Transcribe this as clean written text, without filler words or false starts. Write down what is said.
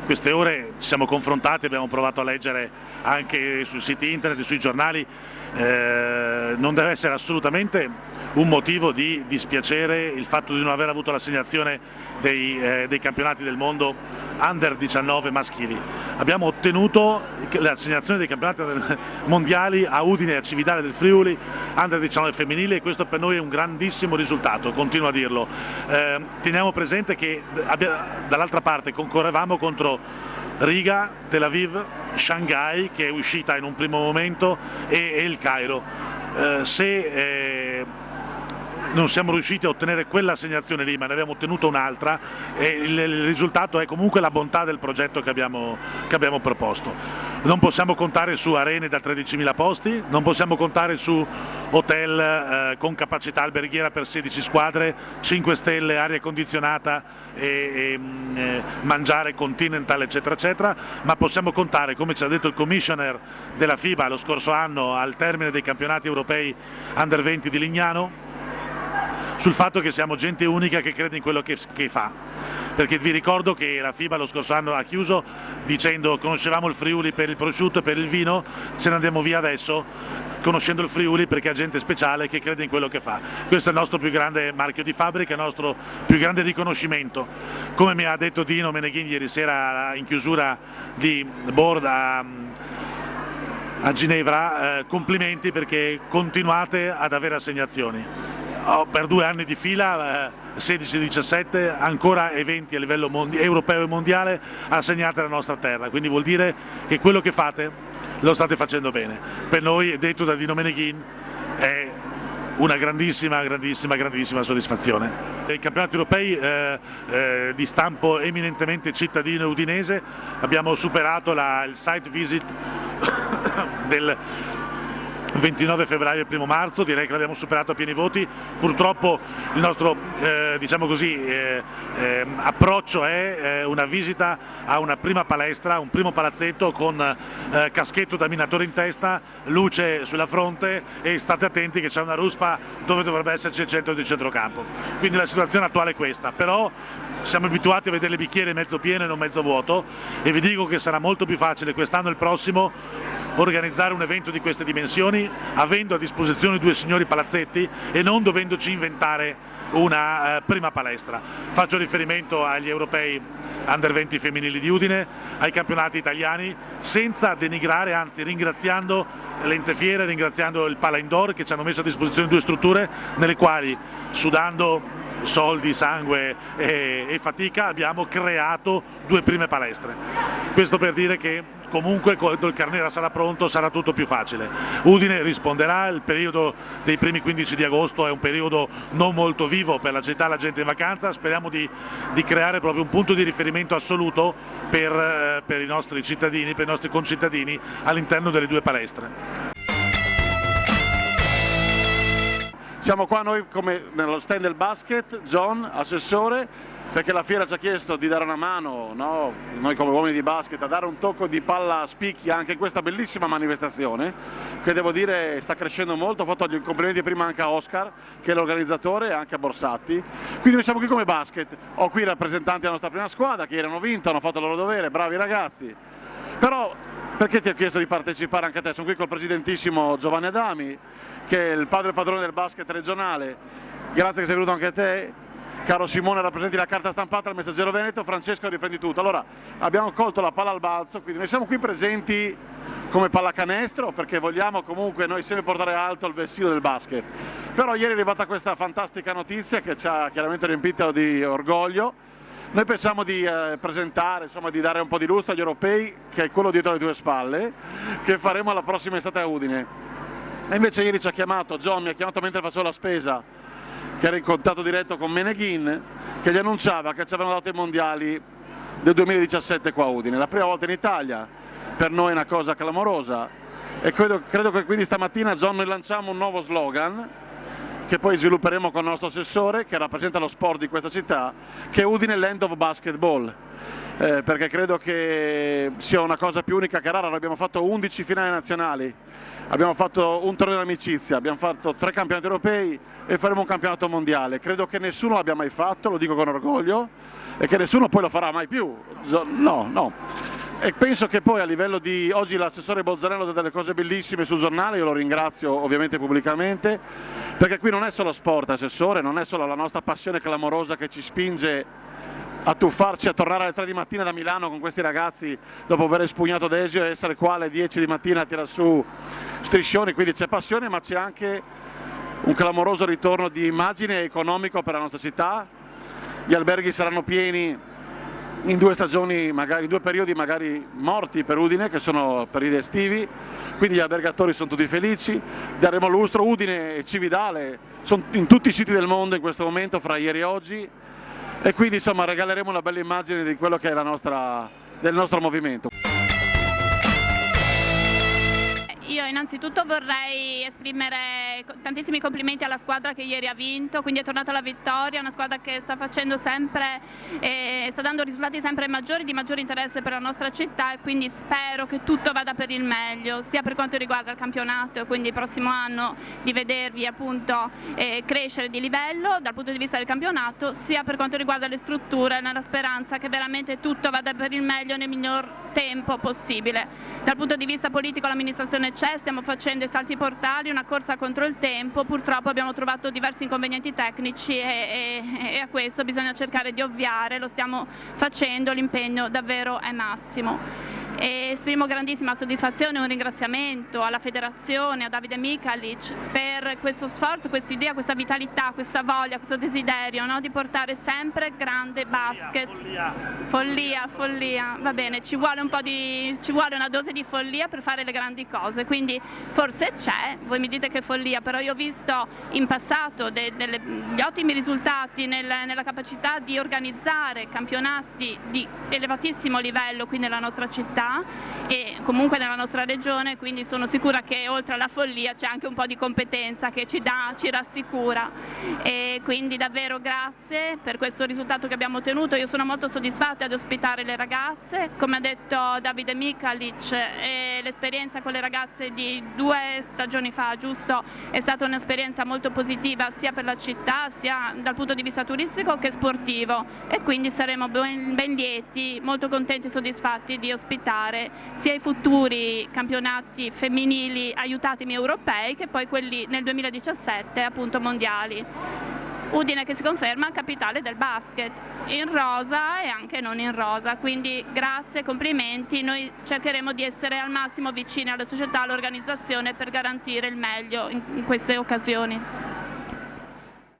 queste ore ci siamo confrontati, abbiamo provato a leggere anche sui siti internet e sui giornali. Non deve essere assolutamente un motivo di dispiacere il fatto di non aver avuto l'assegnazione dei campionati del mondo under 19 maschili. Abbiamo ottenuto l'assegnazione dei campionati mondiali a Udine e a Cividale del Friuli under 19 femminili, e questo per noi è un grandissimo risultato, continuo a dirlo. Teniamo presente che dall'altra parte concorrevamo contro Riga, Tel Aviv, Shanghai, che è uscita in un primo momento, e il Cairo. Se non siamo riusciti a ottenere quell'assegnazione lì, ma ne abbiamo ottenuto un'altra, e il risultato è comunque la bontà del progetto che abbiamo proposto. Non possiamo contare su arene da 13.000 posti, non possiamo contare su hotel con capacità alberghiera per 16 squadre, 5 stelle, aria condizionata e mangiare continental eccetera eccetera, ma possiamo contare, come ci ha detto il commissioner della FIBA lo scorso anno al termine dei campionati europei under 20 di Lignano, sul fatto che siamo gente unica che crede in quello che fa, perché vi ricordo che la FIBA lo scorso anno ha chiuso dicendo: conoscevamo il Friuli per il prosciutto e per il vino, ce ne andiamo via adesso conoscendo il Friuli perché ha gente speciale che crede in quello che fa. Questo è il nostro più grande marchio di fabbrica, il nostro più grande riconoscimento. Come mi ha detto Dino Meneghin ieri sera in chiusura di board a Ginevra, complimenti perché continuate ad avere assegnazioni. Per 2 anni di fila, 16-17, ancora eventi a livello europeo e mondiale assegnati alla nostra terra, quindi vuol dire che quello che fate lo state facendo bene. Per noi, detto da Dino Meneghin, è una grandissima soddisfazione. I campionati europei di stampo eminentemente cittadino e udinese, abbiamo superato il site visit del 29 febbraio e 1 marzo, direi che l'abbiamo superato a pieni voti. Purtroppo il nostro diciamo così, approccio è una visita a una prima palestra, un primo palazzetto con caschetto da minatore in testa, luce sulla fronte, e state attenti che c'è una ruspa dove dovrebbe esserci il centro di centrocampo. Quindi la situazione attuale è questa, però siamo abituati a vedere il bicchiere mezzo pieno e non mezzo vuoto, e vi dico che sarà molto più facile quest'anno e il prossimo organizzare un evento di queste dimensioni avendo a disposizione 2 signori palazzetti e non dovendoci inventare una prima palestra. Faccio riferimento agli europei under 20 femminili di Udine, ai campionati italiani, senza denigrare, anzi ringraziando l'Entefiere, ringraziando il Pala Indoor che ci hanno messo a disposizione 2 strutture nelle quali, sudando soldi, sangue e fatica, abbiamo creato 2 prime palestre. Questo per dire che comunque quando il Carnera sarà pronto sarà tutto più facile. Udine risponderà, il periodo dei primi 15 di agosto è un periodo non molto vivo per la città, la gente in vacanza, speriamo di creare proprio un punto di riferimento assoluto per i nostri cittadini, per i nostri concittadini all'interno delle 2 palestre. Siamo qua noi come nello stand del basket, John, assessore, perché la fiera ci ha chiesto di dare una mano, no? Noi come uomini di basket, a dare un tocco di palla a spicchi anche in questa bellissima manifestazione, che devo dire sta crescendo molto. Ho fatto gli complimenti prima anche a Oscar, che è l'organizzatore, e anche a Borsatti. Quindi noi siamo qui come basket. Ho qui i rappresentanti della nostra prima squadra, che ieri hanno vinto, hanno fatto il loro dovere, bravi ragazzi. Però perché ti ho chiesto di partecipare anche a te? Sono qui col presidentissimo Giovanni Adami, che è il padre e padrone del basket regionale. Grazie che sei venuto anche a te. Caro Simone, rappresenti la carta stampata al Messaggero Veneto. Francesco, riprendi tutto. Allora, abbiamo colto la palla al balzo, quindi noi siamo qui presenti come pallacanestro perché vogliamo comunque noi sempre portare alto il vestito del basket. Però ieri è arrivata questa fantastica notizia che ci ha chiaramente riempito di orgoglio. Noi pensiamo di presentare, insomma, di dare un po' di lustro agli europei, che è quello dietro le tue spalle, che faremo alla prossima estate a Udine. E invece ieri ci ha chiamato, John mi ha chiamato mentre facevo la spesa, che era in contatto diretto con Meneghin, che gli annunciava che ci avevano dato i mondiali del 2017 qua a Udine, la prima volta in Italia, per noi è una cosa clamorosa, e credo che quindi stamattina, John, noi lanciamo un nuovo slogan che poi svilupperemo con il nostro assessore che rappresenta lo sport di questa città, che è Udine Land of Basketball. Perché credo che sia una cosa più unica che rara. Noi abbiamo fatto 11 finali nazionali, abbiamo fatto un torneo d'amicizia, abbiamo fatto 3 campionati europei e faremo un campionato mondiale. Credo che nessuno l'abbia mai fatto, lo dico con orgoglio, e che nessuno poi lo farà mai più. No. E penso che poi a livello di... Oggi l'assessore Bozzanello ha delle cose bellissime sul giornale, io lo ringrazio ovviamente pubblicamente, perché qui non è solo sport, assessore, non è solo la nostra passione clamorosa che ci spinge a tuffarci a tornare alle 3 di mattina da Milano con questi ragazzi dopo aver espugnato Desio e essere qua alle 10 di mattina a tirare su striscioni, quindi c'è passione ma c'è anche un clamoroso ritorno di immagine economico per la nostra città. Gli alberghi saranno pieni in 2 stagioni, magari in 2 periodi magari morti per Udine, che sono periodi estivi, quindi gli albergatori sono tutti felici. Daremo lustro, Udine e Cividale sono in tutti i siti del mondo in questo momento fra ieri e oggi, e quindi insomma regaleremo una bella immagine di quello che è del nostro movimento. Io innanzitutto vorrei esprimere tantissimi complimenti alla squadra che ieri ha vinto, quindi è tornata alla vittoria, una squadra che sta facendo sempre, sta dando risultati sempre maggiori, di maggiore interesse per la nostra città, e quindi spero che tutto vada per il meglio, sia per quanto riguarda il campionato, quindi il prossimo anno di vedervi appunto crescere di livello dal punto di vista del campionato, sia per quanto riguarda le strutture, nella speranza che veramente tutto vada per il meglio nel miglior tempo possibile. Dal punto di vista politico l'amministrazione c'è, stiamo facendo i salti portali, una corsa contro il tempo, purtroppo abbiamo trovato diversi inconvenienti tecnici e a questo bisogna cercare di ovviare, lo stiamo facendo, l'impegno davvero è massimo. E esprimo grandissima soddisfazione e un ringraziamento alla federazione, a Davide Mikalic per questo sforzo, questa idea, questa vitalità, questa voglia, questo desiderio, no? Di portare sempre grande basket. Follia, va bene, ci vuole una dose di follia per fare le grandi cose, quindi forse c'è, voi mi dite che è follia, però io ho visto in passato gli ottimi risultati nella capacità di organizzare campionati di elevatissimo livello qui nella nostra città e comunque nella nostra regione, quindi sono sicura che oltre alla follia c'è anche un po' di competenza che ci rassicura, e quindi davvero grazie per questo risultato che abbiamo ottenuto. Io sono molto soddisfatta ad ospitare le ragazze, come ha detto Davide Mikalic, l'esperienza con le ragazze di 2 stagioni fa, giusto, è stata un'esperienza molto positiva sia per la città sia dal punto di vista turistico che sportivo, e quindi saremo ben lieti, molto contenti e soddisfatti di ospitare sia i futuri campionati femminili, aiutatemi, europei, che poi quelli nel 2017 appunto mondiali. Udine che si conferma capitale del basket, in rosa e anche non in rosa, quindi grazie, complimenti, noi cercheremo di essere al massimo vicini alla società, all'organizzazione per garantire il meglio in queste occasioni.